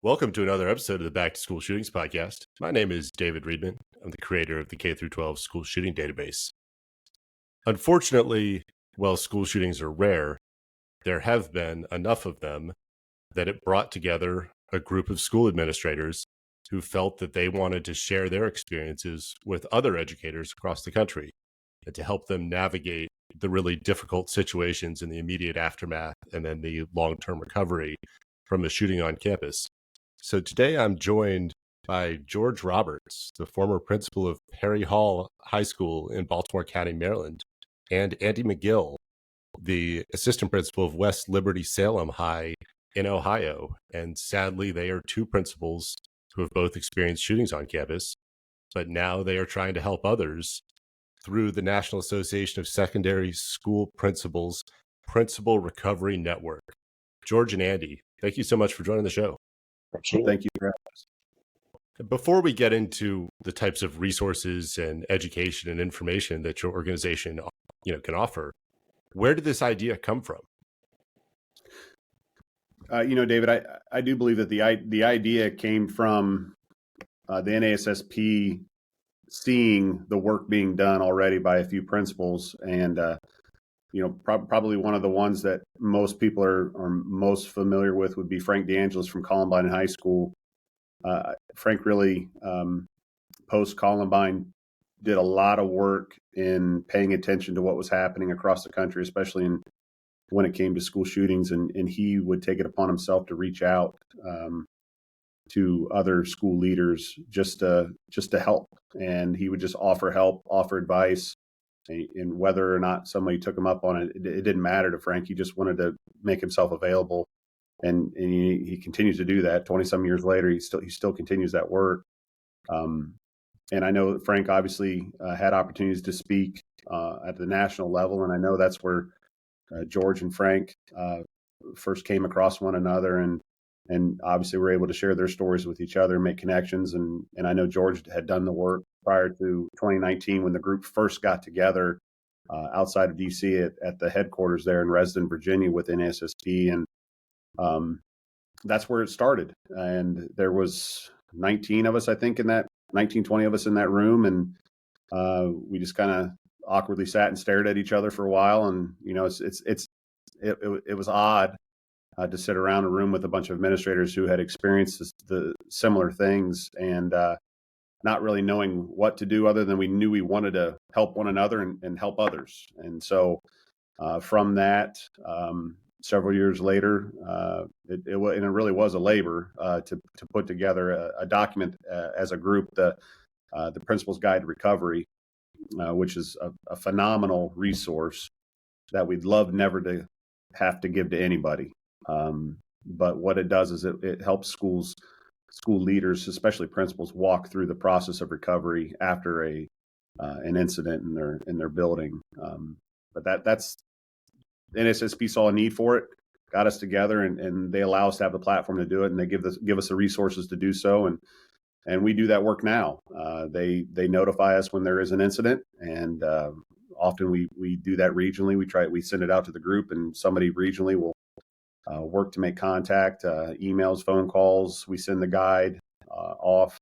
Welcome to another episode of the Back to School Shootings podcast. My name is David Reedman. I'm the creator of the K-12 School Shooting Database. Unfortunately, while school shootings are rare, there have been enough of them that it brought together a group of school administrators who felt that they wanted to share their experiences with other educators across the country and to help them navigate the really difficult situations in the immediate aftermath and then the long-term recovery from a shooting on campus. So today I'm joined by George Roberts, the former principal of Perry Hall High School in Baltimore County, Maryland, and Andy McGill, the assistant principal of West Liberty Salem High in Ohio. And sadly, they are two principals who have both experienced shootings on campus, but now they are trying to help others through the National Association of Secondary School Principals Principal Recovery Network. George and Andy, thank you so much for joining the show. Absolutely. Thank you for having us. Before we get into the types of resources and education and information that your organization, can offer, where did this idea come from? David, I do believe that the idea came from the NASSP seeing the work being done already by a few principals, and probably one of the ones that most people are most familiar with would be Frank DeAngelis from Columbine High School. Frank really, post-Columbine, did a lot of work in paying attention to what was happening across the country, especially when it came to school shootings, and he would take it upon himself to reach out to other school leaders just to help, and he would just offer help, offer advice. And whether or not somebody took him up on it, it didn't matter to Frank. He just wanted to make himself available, and he continues to do that. 20-some years later, he still continues that work. And I know that Frank obviously had opportunities to speak at the national level, and I know that's where George and Frank first came across one another, and obviously were able to share their stories with each other and make connections. And I know George had done the work prior to 2019 when the group first got together outside of DC at the headquarters there in Reston, Virginia with NASSP. And that's where it started. And there was 19 of us, I think, 20 of us in that room. And we just kind of awkwardly sat and stared at each other for a while. And, it was odd to sit around a room with a bunch of administrators who had experienced the similar things and not really knowing what to do other than we knew we wanted to help one another and help others. And so from that, several years later, it really was a labor to put together a document as a group, the Principal's Guide to Recovery, which is a phenomenal resource that we'd love never to have to give to anybody. But what it does is it helps school leaders, especially principals, walk through the process of recovery after an incident in their building. But that's NSSP saw a need for it, got us together, and they allow us to have the platform to do it, and they give us the resources to do so, and we do that work now. They notify us when there is an incident, and often we do that regionally. We send it out to the group, and somebody regionally will work to make contact, emails, phone calls. We send the guide off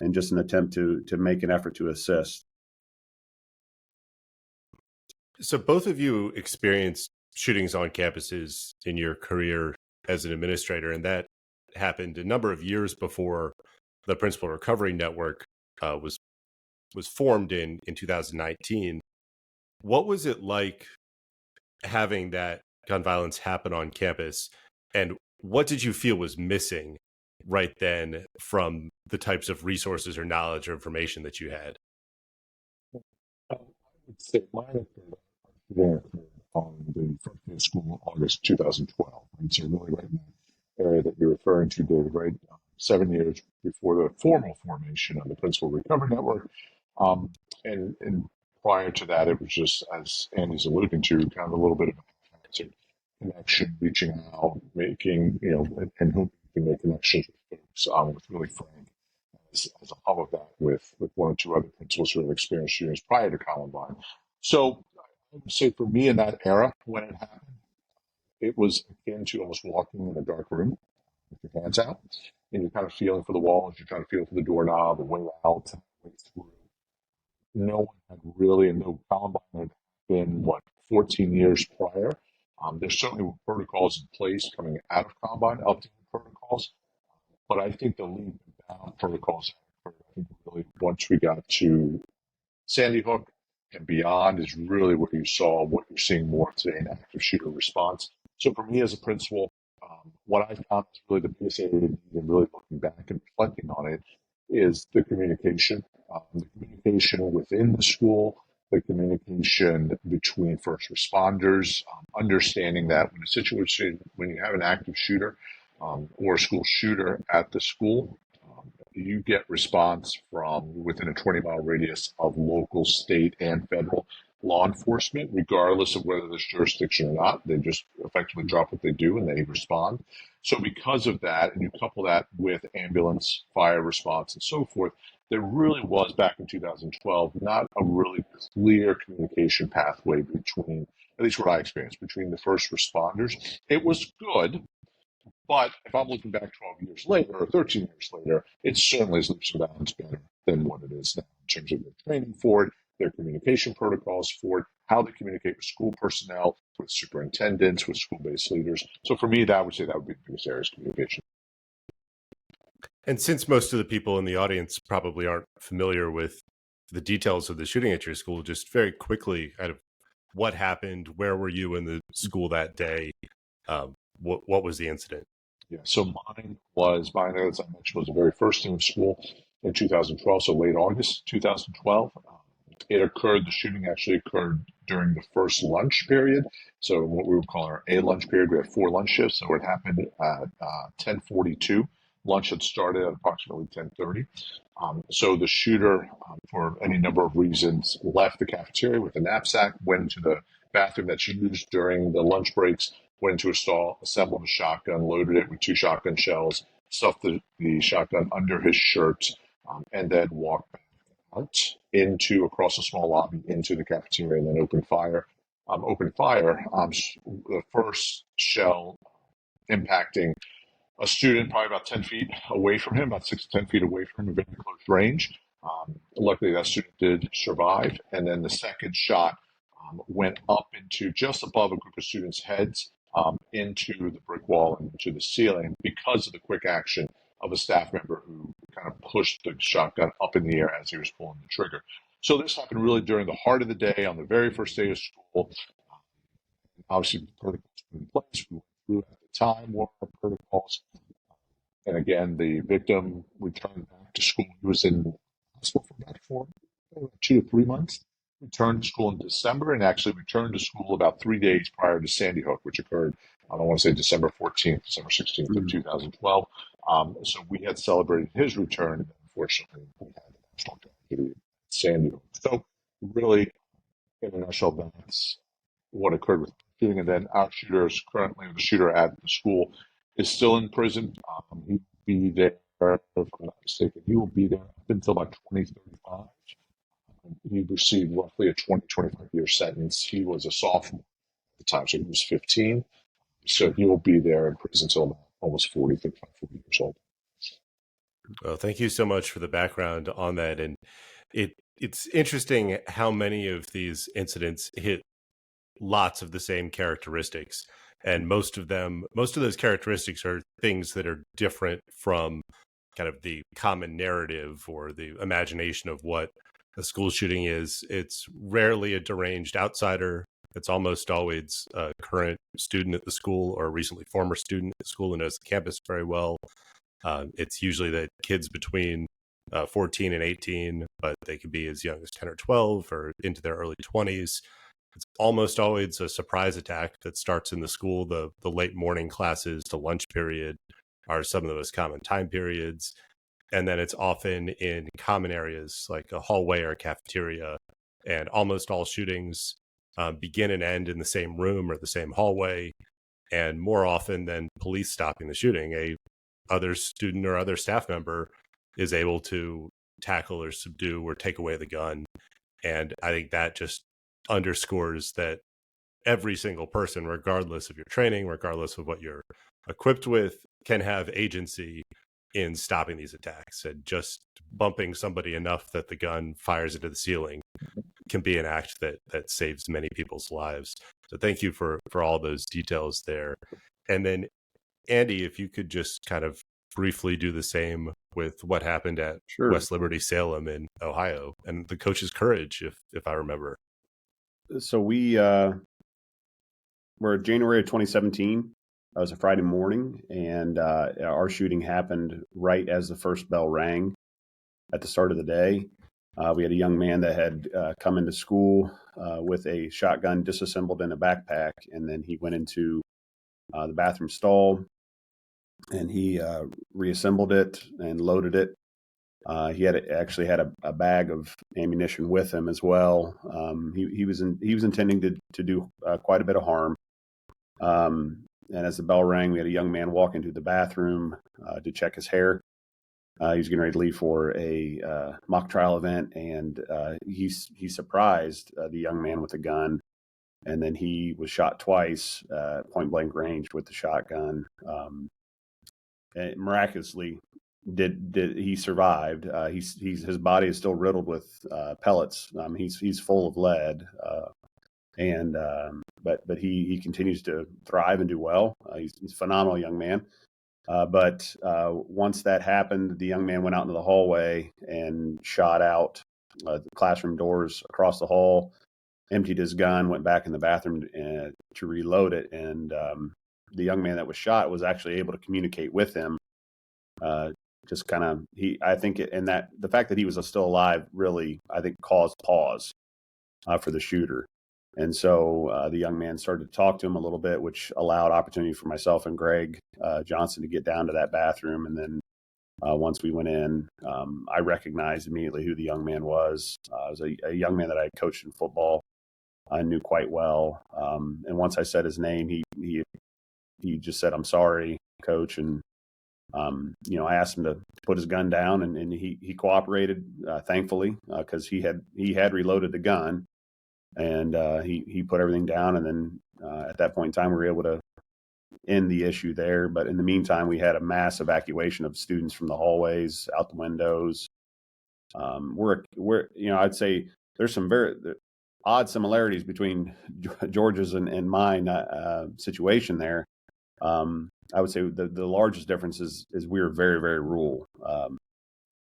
in just an attempt to make an effort to assist. So both of you experienced shootings on campuses in your career as an administrator, and that happened a number of years before the Principal Recovery Network was formed in 2019. What was it like having that gun violence happen on campus, and what did you feel was missing right then from the types of resources or knowledge or information that you had? I would say mine occurred on the first day of school, August 2012. And so really right in that area that you're referring to, David, right? 7 years before the formal formation of the Principal Recovery Network. And prior to that, it was just, as Andy's alluding to, kind of a little bit of a connection, reaching out, making, and hoping to make connections with folks, with really Frank as a hub of that with one or two other principals who have experienced shootings prior to Columbine. So I would say for me in that era, when it happened, it was akin to almost walking in a dark room with your hands out and you're kind of feeling for the walls, you're trying to feel for the doorknob, the way out, way through. No one had really, and no Columbine had been, 14 years prior. There certainly were protocols in place coming out of Columbine, updated protocols, but I think the leap and bound protocols occurred, I think, really once we got to Sandy Hook and beyond is really where you saw what you're seeing more today in active shooter response. So for me as a principal, what I found is really the biggest area to need, and really looking back and reflecting on it, is the communication within the school, the communication between first responders, understanding that when a situation, when you have an active shooter or a school shooter at the school, you get response from within a 20-mile radius of local, state, and federal law enforcement, regardless of whether there's jurisdiction or not. They just effectively drop what they do and they respond. So because of that, and you couple that with ambulance, fire response, and so forth, there really was, back in 2012, not a really clear communication pathway between, at least what I experienced, between the first responders. It was good, but if I'm looking back 12 years later or 13 years later, it certainly is leaps and bounds better than what it is now in terms of their training for it, their communication protocols for it, how they communicate with school personnel, with superintendents, with school-based leaders. So for me, I would say that would be the biggest area of communication. And since most of the people in the audience probably aren't familiar with the details of the shooting at your school, just very quickly, kind of what happened, where were you in the school that day? What was the incident? Yeah, so mine, as I mentioned, was the very first day of school in 2012, so late August 2012. The shooting actually occurred during the first lunch period. So what we would call our A lunch period, we have 4 lunch shifts. So it happened at 10:42. Lunch had started at approximately 10:30. So the shooter, for any number of reasons, left the cafeteria with a knapsack, went into the bathroom that's used during the lunch breaks, went into a stall, assembled a shotgun, loaded it with 2 shotgun shells, stuffed the shotgun under his shirt, and then walked back out across a small lobby into the cafeteria, and then opened fire. The first shell impacting a student probably about 10 feet away from him, about 6 to 10 feet away from him, a very close range. Luckily, that student did survive. And then the second shot went up into just above a group of students' heads, into the brick wall and into the ceiling, because of the quick action of a staff member who kind of pushed the shotgun up in the air as he was pulling the trigger. So this happened really during the heart of the day, on the very first day of school. Obviously, the protocols put in place. We went through at the time what our protocols. And again, the victim returned back to school. He was in hospital for about 2 to 3 months. Returned to school in December, and actually returned to school about 3 days prior to Sandy Hook, which occurred, I don't want to say December 14th, December 16th of 2012. So we had celebrated his return, and unfortunately, we had the national tragedy at Sandy Hook. So really, in a nutshell, that's what occurred with the shooting. And then our shooter is currently, the shooter at the school, is still in prison. He will be there, if I'm not mistaken, he will be there up until about 2035. He received roughly a 25-year sentence. He was a sophomore at the time, so he was 15. So he will be there in prison until almost 40 years old. Well, thank you so much for the background on that. And it's interesting how many of these incidents hit lots of the same characteristics. And most of those characteristics are things that are different from kind of the common narrative or the imagination of what a school shooting is. It's rarely a deranged outsider. It's almost always a current student at the school or a recently former student at the school who knows the campus very well. It's usually the kids between 14 and 18, but they could be as young as 10 or 12 or into their early 20s. It's almost always a surprise attack that starts in the school. The late morning classes to lunch period are some of the most common time periods. And then it's often in common areas like a hallway or a cafeteria. And almost all shootings begin and end in the same room or the same hallway. And more often than police stopping the shooting, a other student or other staff member is able to tackle or subdue or take away the gun. And I think that just underscores that every single person, regardless of your training, regardless of what you're equipped with, can have agency in stopping these attacks, and just bumping somebody enough that the gun fires into the ceiling can be an act that saves many people's lives. So thank you for all those details there. And then Andy, if you could just kind of briefly do the same with what happened at Sure. West Liberty Salem in Ohio and the coach's courage, if I remember. So we were January of 2017. It was a Friday morning, and our shooting happened right as the first bell rang at the start of the day. We had a young man that had come into school with a shotgun disassembled in a backpack, and then he went into the bathroom stall, and he reassembled it and loaded it. He actually had a bag of ammunition with him as well. He was intending to do quite a bit of harm. And as the bell rang, we had a young man walk into the bathroom to check his hair. He was getting ready to leave for a mock trial event, and he surprised the young man with a gun, and then he was shot twice, point blank range with the shotgun. And miraculously, did he survived? His body is still riddled with pellets. He's full of lead. But he continues to thrive and do well. He's a phenomenal young man. But once that happened, the young man went out into the hallway and shot out the classroom doors across the hall, emptied his gun, went back in the bathroom to reload it. And the young man that was shot was actually able to communicate with him. Just kind of, I think, the fact that he was still alive really, I think, caused pause for the shooter. And so the young man started to talk to him a little bit, which allowed opportunity for myself and Greg Johnson to get down to that bathroom. And then once we went in, I recognized immediately who the young man was. It was a young man that I had coached in football. I knew quite well. And once I said his name, he just said, "I'm sorry, coach." And I asked him to put his gun down, and he cooperated, thankfully, because he had reloaded the gun. And he put everything down, and then at that point in time, we were able to end the issue there. But in the meantime, we had a mass evacuation of students from the hallways, out the windows. I'd say there's some very odd similarities between George's and mine situation there. I would say the largest difference is we were very, very rural.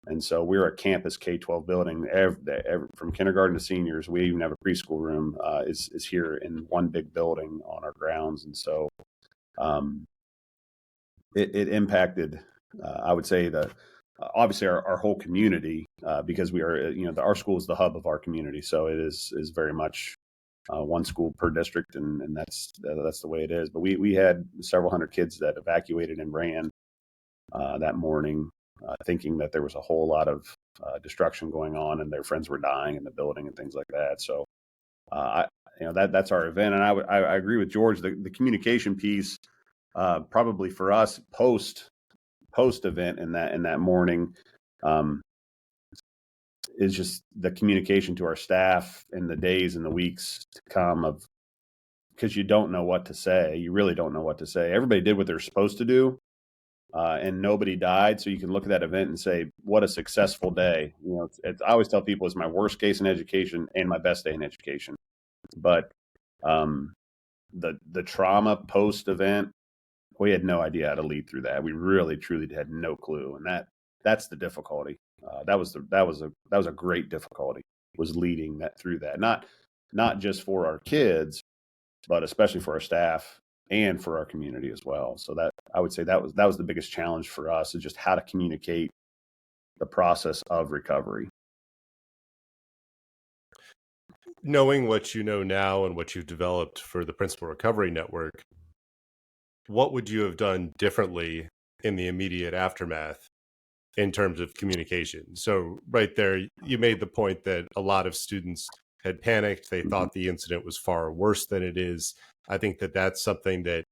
And so we're a campus K-12 building. From kindergarten to seniors, we even have a preschool room is here in one big building on our grounds. And so it impacted, I would say, obviously our whole community because we are, our school is the hub of our community. So it is very much one school per district, and that's the way it is. But we had several hundred kids that evacuated and ran that morning. Thinking that there was a whole lot of destruction going on and their friends were dying in the building and things like that. So, that's our event. And I agree with George. The communication piece, probably for us post event in that morning, is just the communication to our staff in the days and the weeks to come because you don't know what to say. You really don't know what to say. Everybody did what they're supposed to do. And nobody died. So you can look at that event and say, what a successful day. I always tell people it's my worst case in education and my best day in education. But the trauma post event, we had no idea how to lead through that. We really, truly had no clue. And that's the difficulty. That was a great difficulty, was leading that through that. Not just for our kids, but especially for our staff and for our community as well. So that I would say that was the biggest challenge for us, is just how to communicate the process of recovery. Knowing what you know now and what you've developed for the Principal Recovery Network, what would you have done differently in the immediate aftermath in terms of communication? So right there, you made the point that a lot of students had panicked. They thought the incident was far worse than it is. I think that's something that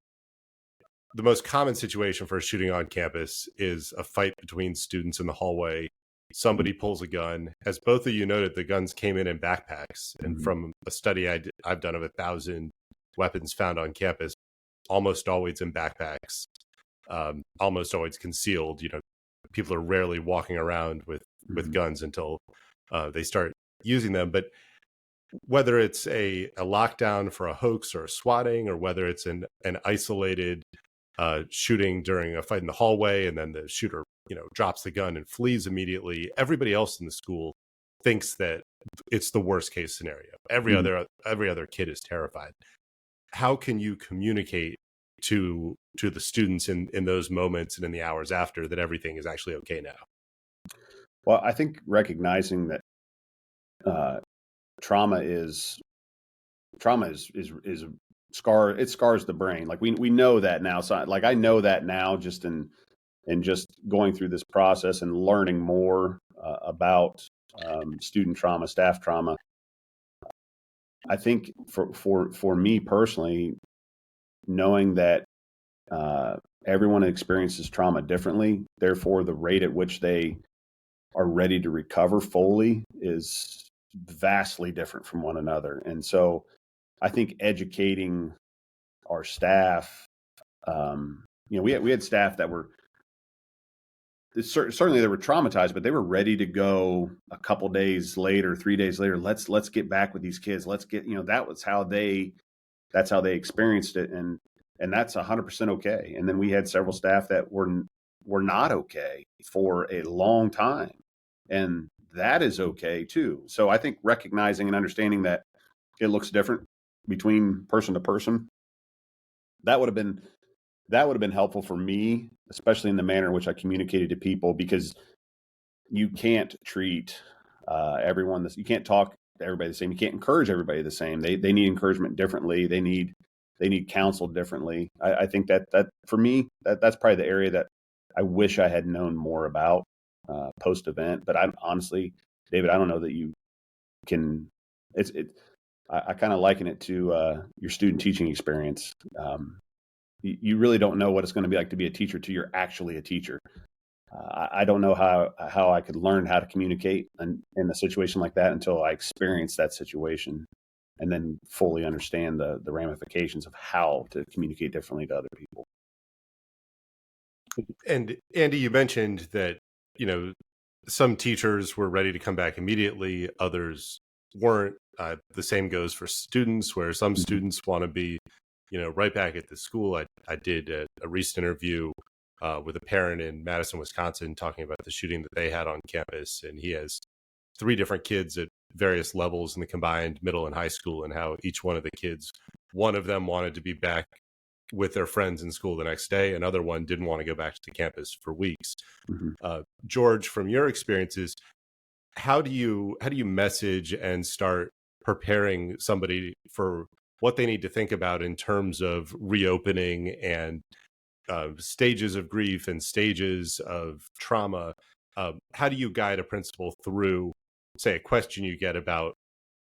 the most common situation for a shooting on campus is a fight between students in the hallway. Somebody pulls a gun. As both of you noted, the guns came in backpacks. And from a study I've done of 1,000 weapons found on campus, almost always in backpacks, almost always concealed, people are rarely walking around with guns until they start using them. But whether it's a lockdown for a hoax or a swatting, or whether it's an isolated shooting during a fight in the hallway, and then the shooter, drops the gun and flees immediately, everybody else in the school thinks that it's the worst case scenario. Every other kid is terrified. How can you communicate to the students in those moments and in the hours after that everything is actually okay now? Well, I think recognizing that trauma is scar. It scars the brain. Like we know that now. So like I know that now, just in just going through this process and learning more about student trauma, staff trauma. I think for me personally, knowing that everyone experiences trauma differently, therefore the rate at which they are ready to recover fully is vastly different from one another. And so I think educating our staff, we had staff that were certainly they were traumatized, but they were ready to go a couple days later, 3 days later. Let's get back with these kids. Let's get, that's how they experienced it. And that's 100% okay. And then we had several staff that were not okay for a long time. And that is okay too. So I think recognizing and understanding that it looks different between person to person, that would have been helpful for me, especially in the manner in which I communicated to people, because you can't treat everyone you can't talk to everybody the same. You can't encourage everybody the same. They need encouragement differently. They need counsel differently. I think that for me, that's probably the area that I wish I had known more about post event. But I'm honestly, David, I don't know that you can. I kind of liken it to your student teaching experience. You really don't know what it's going to be like to be a teacher till you're actually a teacher. I don't know how I could learn how to communicate in a situation like that until I experienced that situation and then fully understand the ramifications of how to communicate differently to other people. And Andy, you mentioned that, some teachers were ready to come back immediately, others weren't. The same goes for students, where some students want to be, right back at the school. I did a recent interview with a parent in Madison, Wisconsin, talking about the shooting that they had on campus. And he has 3 different kids at various levels in the combined middle and high school, and how each one of the kids, one of them wanted to be back with their friends in school the next day. Another one didn't want to go back to campus for weeks. George, from your experiences, how do you message and start preparing somebody for what they need to think about in terms of reopening and stages of grief and stages of trauma? How do you guide a principal through, say, a question you get about,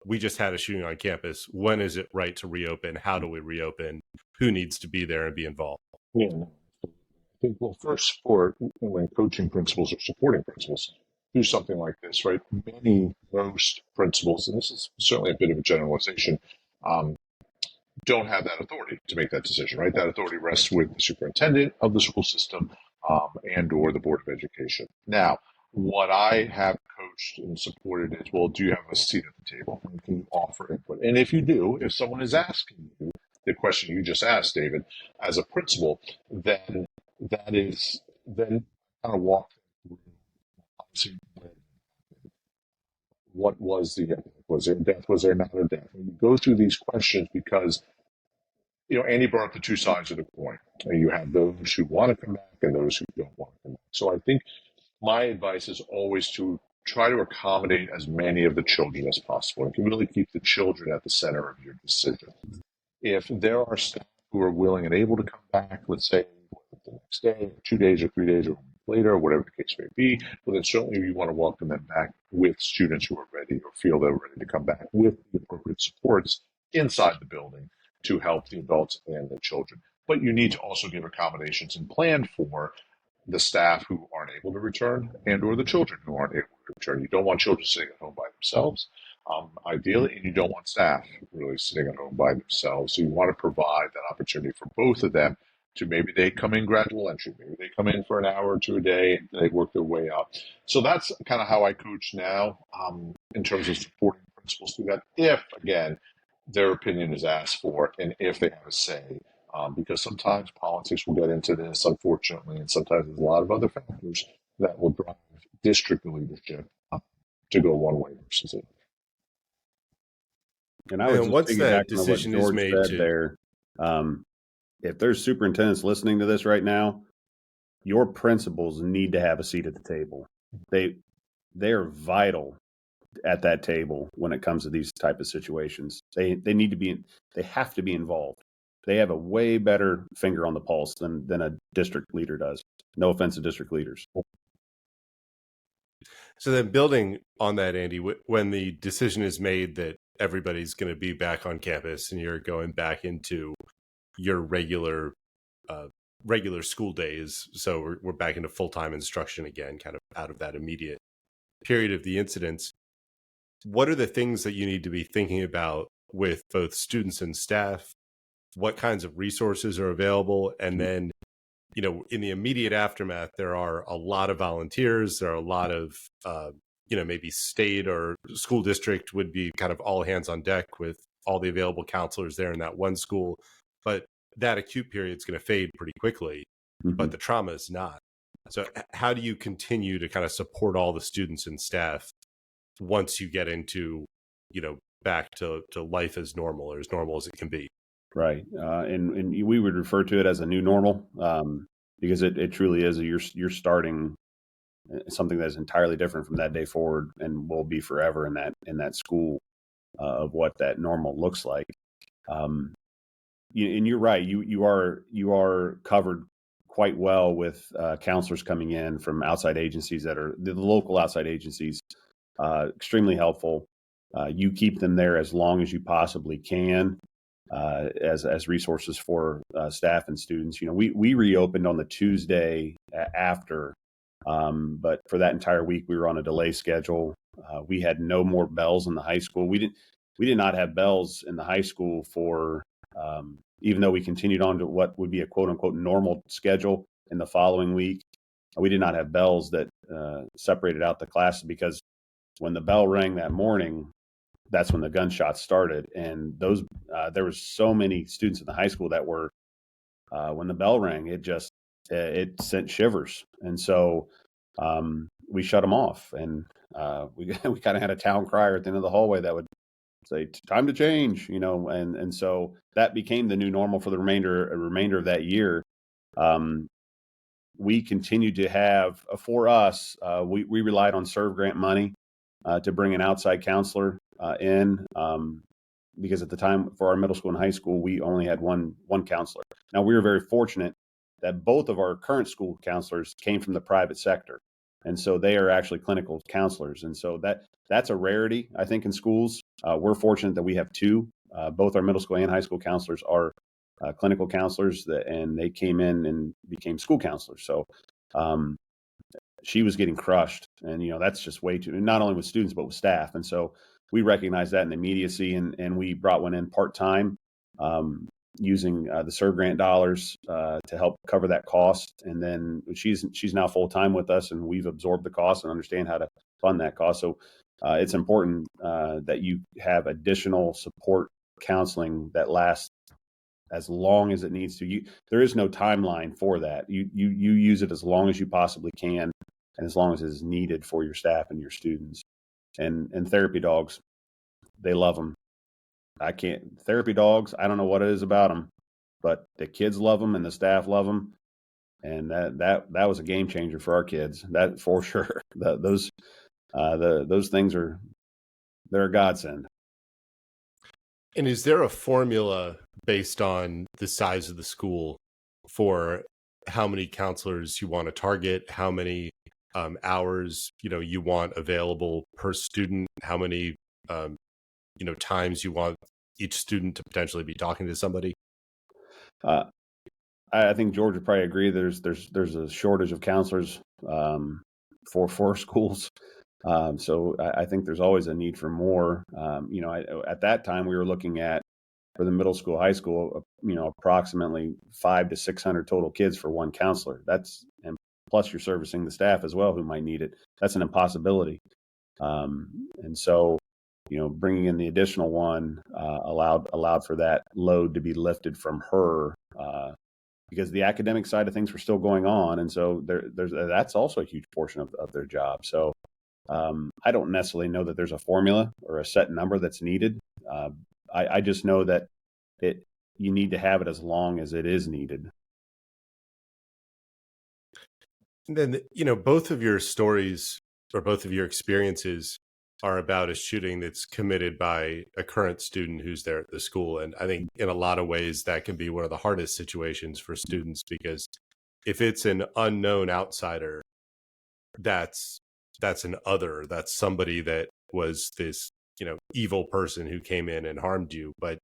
we just had a shooting on campus, when is it right to reopen? How do we reopen? Who needs to be there and be involved? Yeah, no, I think, well, first, when coaching principals or supporting principals do something like this, right? Most principals, and this is certainly a bit of a generalization, don't have that authority to make that decision, right? That authority rests with the superintendent of the school system and or the Board of Education. Now, what I have coached and supported is, well, do you have a seat at the table? Can you offer input? And if you do, if someone is asking you the question you just asked, David, as a principal, then then kind of walk through, obviously, what was the epidemic? Was there death? Was there not a death? And you go through these questions because, Andy brought up the 2 sides of the coin. You have those who want to come back and those who don't want to come back. So I think my advice is always to try to accommodate as many of the children as possible, and can really keep the children at the center of your decision. If there are staff who are willing and able to come back, let's say the next day, or 2 days, or 3 days, or a week later, or whatever the case may be, well, then certainly you want to welcome them back with students who are ready or feel they're ready to come back with the appropriate supports inside the building to help the adults and the children. But you need to also give accommodations and plan for the staff who aren't able to return and or the children who aren't able to return. You don't want children sitting at home by themselves, ideally, and you don't want staff really sitting at home by themselves. So you want to provide that opportunity for both of them to maybe they come in gradual entry. Maybe they come in for an hour or two a day and they work their way up. So that's kind of how I coach now, in terms of supporting principals through that. If, again, their opinion is asked for and if they have a say. Because sometimes politics will get into this, unfortunately, and sometimes there's a lot of other factors that will drive district leadership to go one way versus the other. And I would And just once that piggyback on what decision is George made said to, there. If there's superintendents listening to this right now, your principals need to have a seat at the table. They're vital at that table when it comes to these type of situations. They need to be, they have to be involved. They have a way better finger on the pulse than a district leader does. No offense to district leaders. so then building on that, Andy, when the decision is made that everybody's going to be back on campus and you're going back into your regular school days, so we're back into full-time instruction again, kind of out of that immediate period of the incidents, what are the things that you need to be thinking about with both students and staff? What kinds of resources are available? And then, in the immediate aftermath, there are a lot of volunteers. There are a lot of, maybe state or school district would be kind of all hands on deck with all the available counselors there in that one school. But that acute period is going to fade pretty quickly, but the trauma is not. So how do you continue to kind of support all the students and staff once you get into, back to life as normal or as normal as it can be? Right. And we would refer to it as a new normal, because it truly is. You're starting something that's entirely different from that day forward and will be forever in that school, of what that normal looks like. And you're right. You are covered quite well with counselors coming in from outside agencies that are the local outside agencies. Extremely helpful. You keep them there as long as you possibly can, as resources for staff and students. We reopened on the Tuesday after, but for that entire week we were on a delay schedule. We had no more bells in the high school. We did not have bells in the high school for, even though we continued on to what would be a quote unquote normal schedule in the following week. We did not have bells that separated out the classes, because when the bell rang that morning, that's when the gunshots started. And there was so many students in the high school that were, when the bell rang, it sent shivers. And so we shut them off, and we kind of had a town crier at the end of the hallway that would say, "Time to change," and so that became the new normal for the remainder of that year. We continued to have, for us, we relied on Serve Grant money to bring an outside counselor in, because at the time for our middle school and high school, we only had one counselor. Now, we were very fortunate that both of our current school counselors came from the private sector, and so they are actually clinical counselors. And so that's a rarity, I think, in schools. We're fortunate that we have two. Both our middle school and high school counselors are clinical counselors, and they came in and became school counselors. So she was getting crushed, and that's just way too, not only with students but with staff. And so we recognized that in immediacy, and we brought one in part-time, using the Serve Grant dollars to help cover that cost. And then she's now full-time with us, and we've absorbed the cost and understand how to fund that cost. So it's important that you have additional support counseling that lasts as long as it needs to. There is no timeline for that. You use it as long as you possibly can, and as long as it is needed for your staff and your students. And therapy dogs, they love them. Therapy dogs, I don't know what it is about them, but the kids love them and the staff love them. And that was a game changer for our kids, that for sure. Those things they're a godsend. And is there a formula based on the size of the school for how many counselors you want to target, how many hours you want available per student, how many times you want each student to potentially be talking to somebody? I think George would probably agree. There's a shortage of counselors for schools. So I think there's always a need for more. At that time we were looking at for the middle school, high school, approximately 500 to 600 total kids for one counselor. And plus you're servicing the staff as well who might need it. That's an impossibility. And so, bringing in the additional one allowed for that load to be lifted from her, because the academic side of things were still going on, and so that's also a huge portion of their job. So I don't necessarily know that there's a formula or a set number that's needed. I just know that you need to have it as long as it is needed. And then, both of your stories or both of your experiences are about a shooting that's committed by a current student who's there at the school. And I think in a lot of ways that can be one of the hardest situations for students, because if it's an unknown outsider, that's an other, that's somebody that was this, evil person who came in and harmed you. But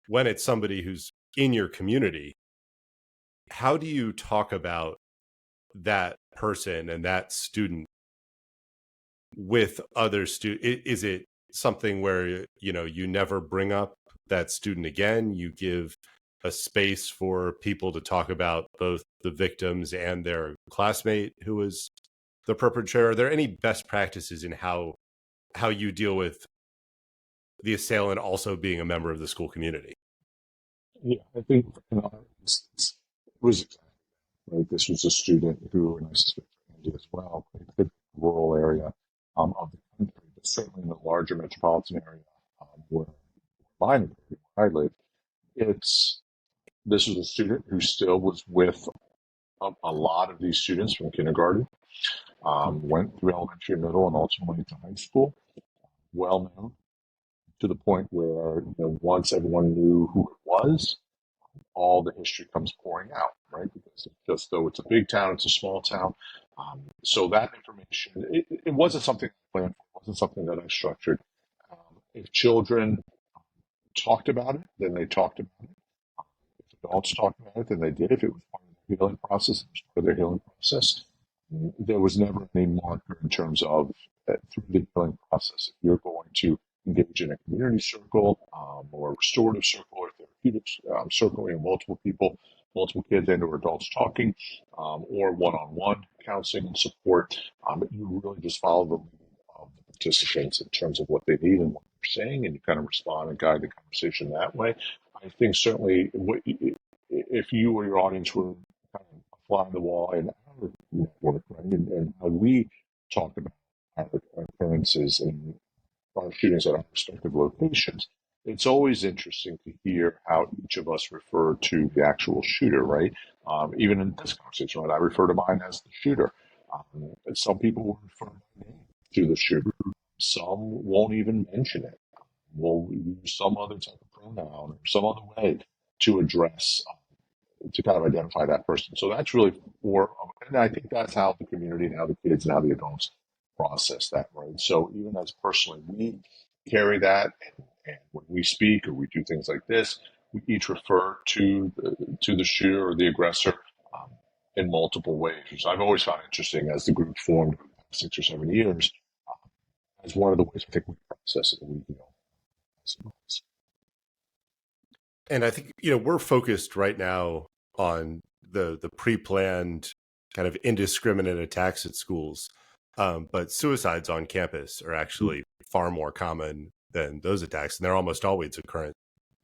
when it's somebody who's in your community, how do you talk about that person and that student with other students? Is it something where, you never bring up that student again? You give a space for people to talk about both the victims and their classmate who was the perpetrator? Are there any best practices in how you deal with the assailant also being a member of the school community? Yeah, I think it was right. This was a student who, and I suspect Andy as well, played in the rural area of the country, but certainly in the larger metropolitan area where I live. This was a student who still was with a lot of these students from kindergarten, went through elementary, middle, and ultimately to high school. Well known to the point where once everyone knew who it was, all the history comes pouring out, right? Because just though it's a big town, it's a small town. So that information, it wasn't something I planned for. It wasn't something that I structured. If children talked about it, then they talked about it. If adults talked about it, then they did. If it was part of their healing process, it was part of their healing process. There was never any marker in terms of through the healing process. If you're going to engage in a community circle or a restorative circle or therapeutic circle, multiple people, multiple kids and or adults talking, or one-on-one counseling and support, you really just follow the lead of the participants in terms of what they need and what they're saying, and you kind of respond and guide the conversation that way. I think certainly if you or your audience were kind of a fly on the wall in our network, right, and how we talk about our occurrences and our shootings at our respective locations, it's always interesting to hear how each of us refer to the actual shooter, right? Even in this conversation, right, I refer to mine as the shooter. And some people will refer my name to the shooter. Some won't even mention it. Will use some other type of pronoun or some other way to address, to kind of identify that person. So that's really and I think that's how the community and how the kids and how the adults process that, right? So even as personally, we carry that, and when we speak or we do things like this, we each refer to the shooter or the aggressor in multiple ways, which I've always found interesting as the group formed 6 or 7 years, as one of the ways I think we process it and we heal. And I think, we're focused right now on the pre-planned kind of indiscriminate attacks at schools. But suicides on campus are actually far more common than those attacks. And they're almost always a current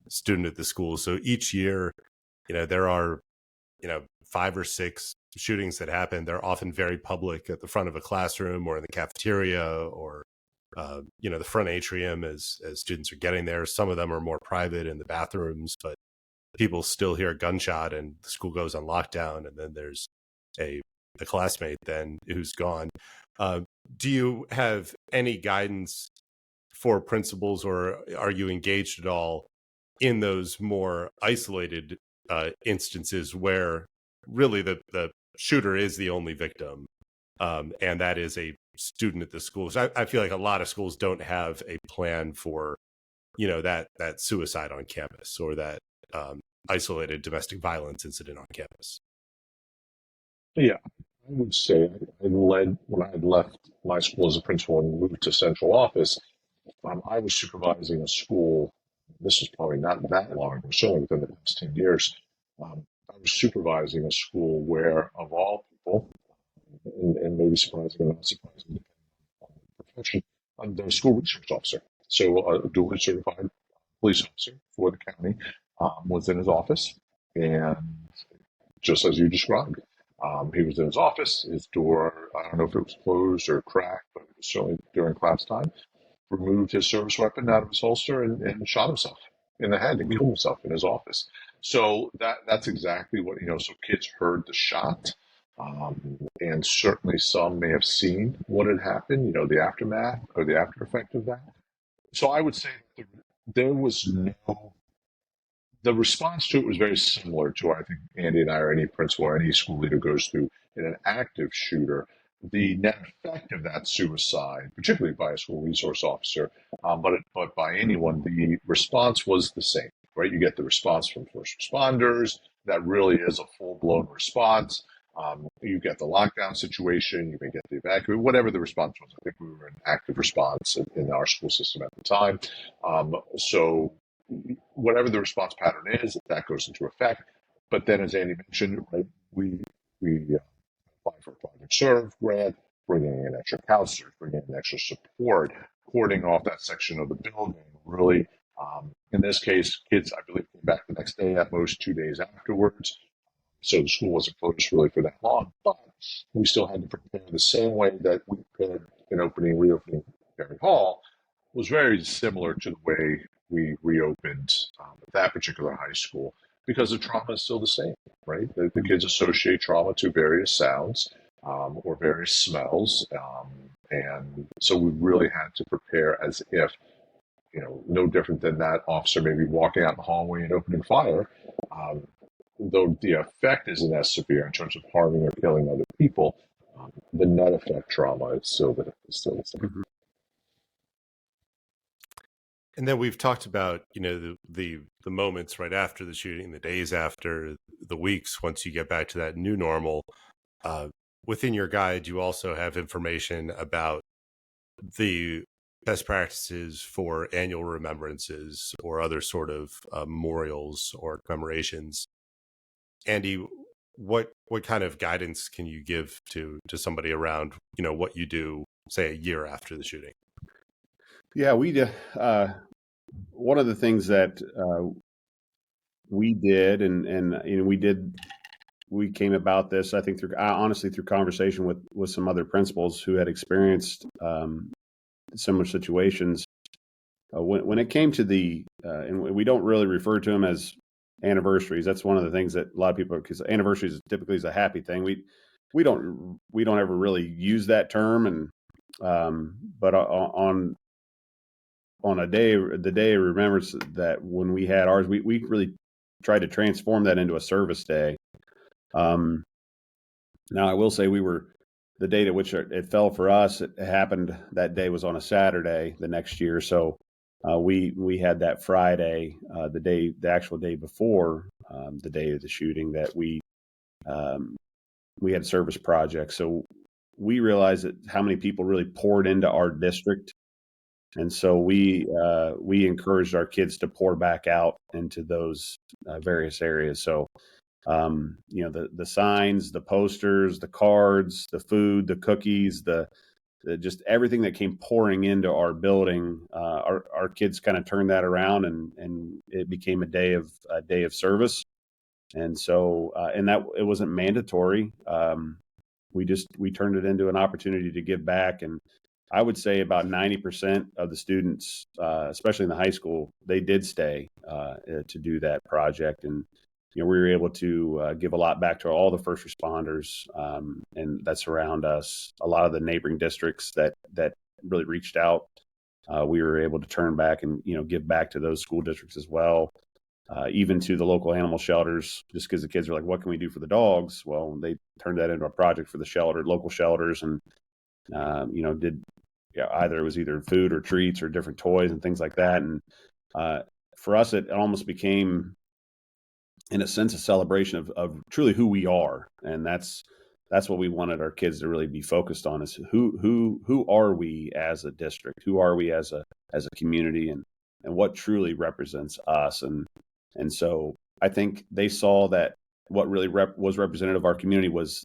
student at the school. So each year, there are, 5 or 6 shootings that happen. They're often very public at the front of a classroom or in the cafeteria or the front atrium as students are getting there. Some of them are more private in the bathrooms, but people still hear a gunshot and the school goes on lockdown. And then there's a classmate then who's gone. Do you have any guidance for principals, or are you engaged at all in those more isolated instances where really the shooter is the only victim, and that is a student at the school? So I feel like a lot of schools don't have a plan for, that suicide on campus or that isolated domestic violence incident on campus. Yeah, I would say when I had left my school as a principal and moved to central office, I was supervising a school this is probably not that long ago, certainly within the past 10 years, I was supervising a school where, of all people, and maybe surprising or not surprising, depending on the profession, I'm the school resource officer. So a duly certified police officer for the county was in his office, and just as you described, he was in his office. His door, I don't know if it was closed or cracked, but it was certainly during class time, removed his service weapon out of his holster and shot himself in the head and killed himself in his office. So that's exactly what, so kids heard the shot. And certainly some may have seen what had happened, the aftermath or the after effect of that. So I would say there was the response to it was very similar to what I think Andy and I or any principal or any school leader goes through in an active shooter. The net effect of that suicide, particularly by a school resource officer, but by anyone, the response was the same, right? You get the response from first responders. That really is a full-blown response. You get the lockdown situation. You may get the evacuation, whatever the response was. I think we were in active response in our school system at the time. So whatever the response pattern is, that goes into effect. But then, as Andy mentioned, right, we apply for a Project Serve grant, bringing in extra counselors, bringing in extra support, cording off that section of the building. Really, in this case, kids, I believe, came back the next day, at most 2 days afterwards. So the school wasn't closed really for that long, but we still had to prepare the same way that we prepared in reopening Perry Hall was very similar to the way we reopened that particular high school, because the trauma is still the same, right? The kids associate trauma to various sounds or various smells. And so we really had to prepare as if, no different than that officer maybe walking out in the hallway and opening fire. Though the effect isn't as severe in terms of harming or killing other people, the net effect trauma is still the same. Mm-hmm. And then we've talked about, the moments right after the shooting, the days after, the weeks once you get back to that new normal. Within your guide, you also have information about the best practices for annual remembrances or other sort of memorials or commemorations. Andy, what kind of guidance can you give to somebody around, what you do, say, a year after the shooting? Yeah, one of the things that we did, and we came about this, I think, through conversation with some other principals who had experienced similar situations. When it came to and we don't really refer to them as anniversaries. That's one of the things that a lot of people, because anniversaries typically is a happy thing. We don't ever really use that term, and but on the day of remembrance that when we had ours, we really tried to transform that into a service day. Now I will say the date at which it fell for us, it happened that day was on a Saturday the next year. So we had that Friday, the actual day before the day of the shooting, that we had a service project. So we realized that how many people really poured into our district. And so we encouraged our kids to pour back out into those various areas. So, the signs, the posters, the cards, the food, the cookies, the just everything that came pouring into our building, our kids kind of turned that around, and it became a day of service. And so, and that it wasn't mandatory. We turned it into an opportunity to give back. And I would say about 90% of the students, especially in the high school, they did stay to do that project. And, we were able to give a lot back to all the first responders and that surround us. A lot of the neighboring districts that really reached out, we were able to turn back and, give back to those school districts as well. Even to the local animal shelters, just because the kids were like, what can we do for the dogs? Well, they turned that into a project for the local shelters, and, either it was either food or treats or different toys and things like that. And for us, it almost became, in a sense, a celebration of truly who we are. And that's what we wanted our kids to really be focused on, is who are we as a district? Who are we as a community? And and what truly represents us. And so I think they saw that what really was representative of our community was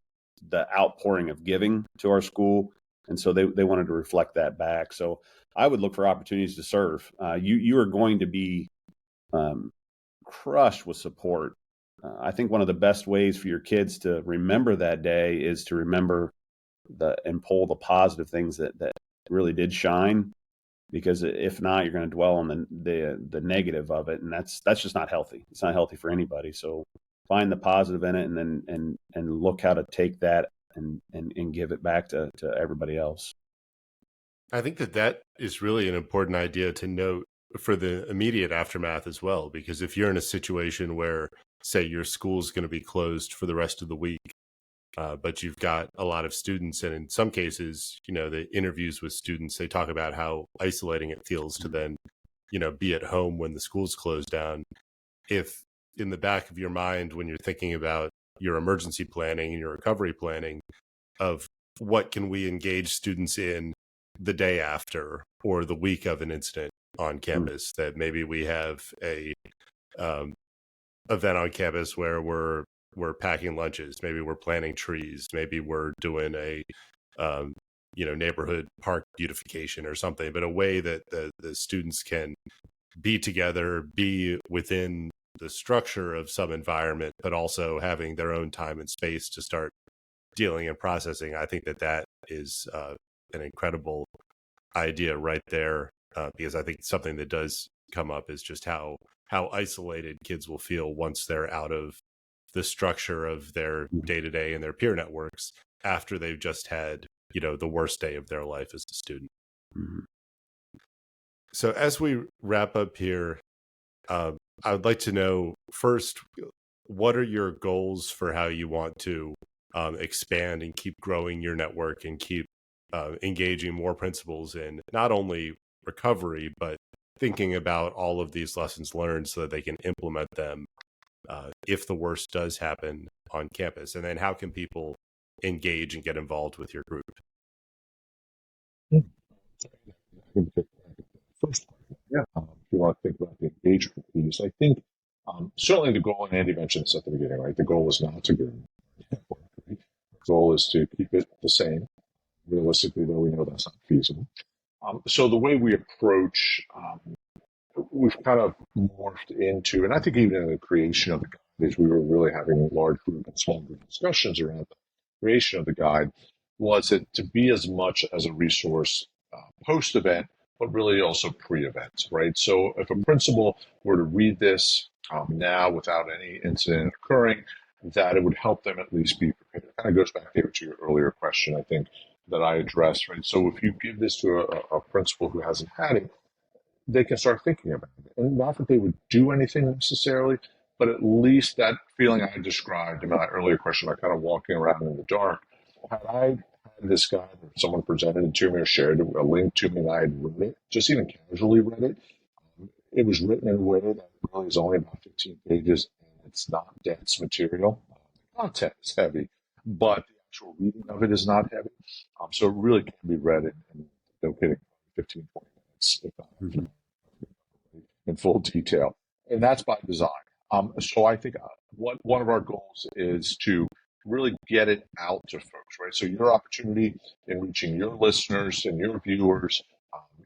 the outpouring of giving to our school. And so they wanted to reflect that back. So I would look for opportunities to serve. You are going to be crushed with support. I think one of the best ways for your kids to remember that day is to remember and pull the positive things that really did shine. Because if not, you're going to dwell on the negative of it, and that's just not healthy. It's not healthy for anybody. So find the positive in it, and then look how to take that and give it back to everybody else. I think that is really an important idea to note for the immediate aftermath as well, because if you're in a situation where, say, your school's going to be closed for the rest of the week, but you've got a lot of students, and in some cases, the interviews with students, they talk about how isolating it feels to then, be at home when the school's closed down. If in the back of your mind, when you're thinking about your emergency planning and your recovery planning of what can we engage students in the day after or the week of an incident on campus, that maybe we have a event on campus where we're packing lunches, maybe we're planting trees, maybe we're doing a neighborhood park beautification or something, but a way that the students can be together, be within the structure of some environment, but also having their own time and space to start dealing and processing. I think that is an incredible idea right there, because I think something that does come up is just how isolated kids will feel once they're out of the structure of their day-to-day and their peer networks after they've just had, the worst day of their life as a student. Mm-hmm. So as we wrap up here, I would like to know first, what are your goals for how you want to expand and keep growing your network and keep engaging more principals in not only recovery, but thinking about all of these lessons learned so that they can implement them if the worst does happen on campus? And then how can people engage and get involved with your group? First, if you want to think about the engagement piece, I think certainly the goal, and Andy mentioned this at the beginning, right? The goal is not to grow. Right? The goal is to keep it the same. Realistically, though, we know that's not feasible. So the way we approach, we've kind of morphed into, and I think even in the creation of the guide, is we were really having large group and small group discussions around the creation of the guide, was it to be as much as a resource post-event, but really also pre-event, right? So if a principal were to read this now without any incident occurring, that it would help them at least be prepared. It kind of goes back to your earlier question, I think, that I addressed, right? So if you give this to a principal who hasn't had it, they can start thinking about it. And not that they would do anything necessarily, but at least that feeling I described in my earlier question, like kind of walking around in the dark. Had I had this guide, or someone presented it to me or shared a link to me and I had read it, just even casually read it, it was written in a way that really is only about 15 pages and it's not dense material. The content is heavy, but the actual reading of it is not heavy. So it really can be read in no kidding, 15, 20 minutes, if not in full detail. And that's by design. So I think one of our goals is to really get it out to folks, right? So your opportunity in reaching your listeners and your viewers,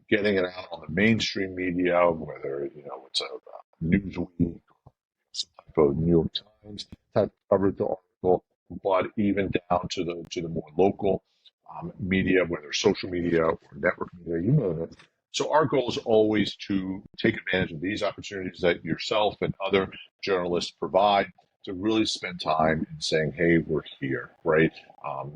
getting it out on the mainstream media, whether it's a Newsweek, some type of New York Times type covered the article, but even down to the more local media, whether social media or network media, you name it. So our goal is always to take advantage of these opportunities that yourself and other journalists provide to really spend time in saying, hey, we're here, right?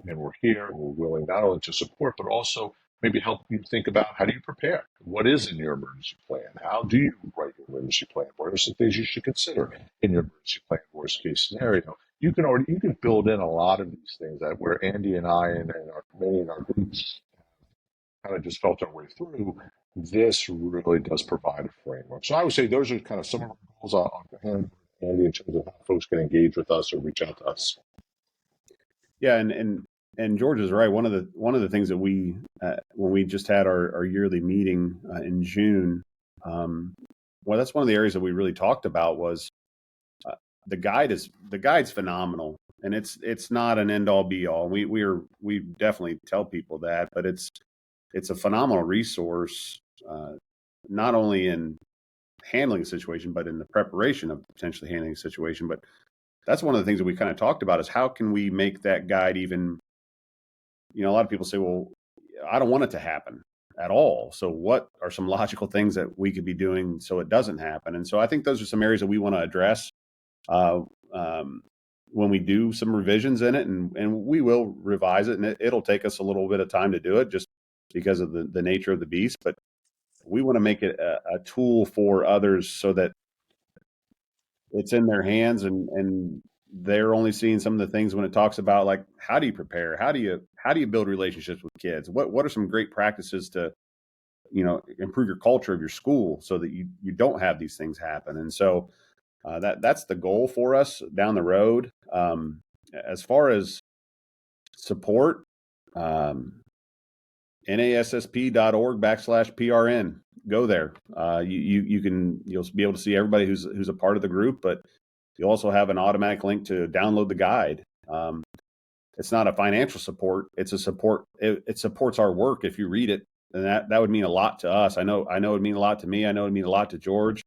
And we're here, and we're willing not only to support, but also maybe help you think about how do you prepare? What is in your emergency plan? How do you write your emergency plan? What are some things you should consider in your emergency plan, worst case scenario? You can build in a lot of these things that where Andy and I and many in our groups kind of just felt our way through. This really does provide a framework. So I would say those are kind of some of our goals. I'll hand Andy in terms of how folks can engage with us or reach out to us. Yeah, and George is right. One of the things that we when we just had our yearly meeting in June, that's one of the areas that we really talked about was the guide's phenomenal, and it's not an end all be all. We definitely tell people that, but it's a phenomenal resource, not only in handling a situation, but in the preparation of potentially handling a situation. But that's one of the things that we kind of talked about is how can we make that guide even, a lot of people say, well, I don't want it to happen at all. So what are some logical things that we could be doing so it doesn't happen? And so I think those are some areas that we want to address uh, when we do some revisions in it, and we will revise it, and it'll take us a little bit of time to do it just because of the nature of the beast. But we want to make it a tool for others so that it's in their hands, and they're only seeing some of the things when it talks about, like, how do you prepare? How do you build relationships with kids? What are some great practices to, improve your culture of your school so that you don't have these things happen? And so that's the goal for us down the road. As far as support, nassp.org/PRN. Go there. You'll be able to see everybody who's a part of the group, but you'll also have an automatic link to download the guide. It's not a financial support; it's a support. It supports our work if you read it, and that would mean a lot to us. I know it would mean a lot to me. I know it would mean a lot to George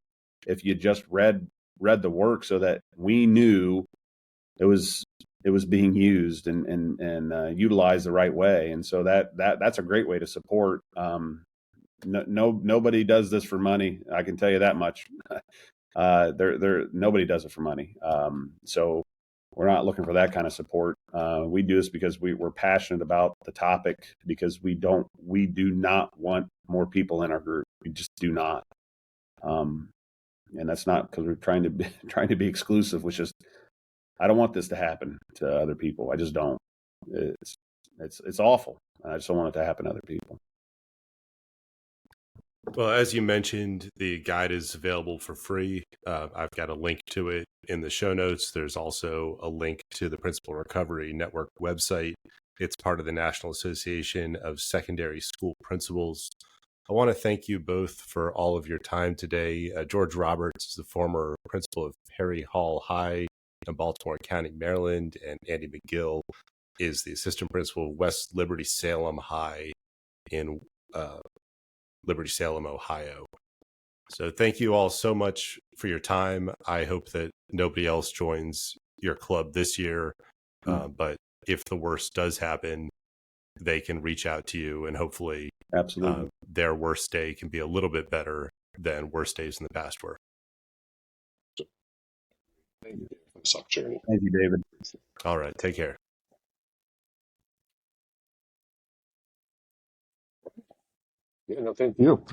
if you just read the work, so that we knew it was being used and utilized the right way. And so that's a great way to support. Nobody does this for money. I can tell you that much. Nobody does it for money. So we're not looking for that kind of support. We do this because we're passionate about the topic, because we do not want more people in our group. We just do not. And that's not because we're trying to be exclusive, which is, I don't want this to happen to other people. I just don't. It's awful. I just don't want it to happen to other people. Well, as you mentioned, the guide is available for free. I've got a link to it in the show notes. There's also a link to the Principal Recovery Network website. It's part of the National Association of Secondary School Principals. I want to thank you both for all of your time today. George Roberts is the former principal of Perry Hall High in Baltimore County, Maryland, and Andy McGill is the assistant principal of West Liberty Salem High in Liberty Salem, Ohio. So thank you all so much for your time. I hope that nobody else joins your club this year, but if the worst does happen, they can reach out to you, and hopefully absolutely their worst day can be a little bit better than worst days in the past were. Thank you for this opportunity. Thank you, David. All right, take care. Yeah, no, thank you.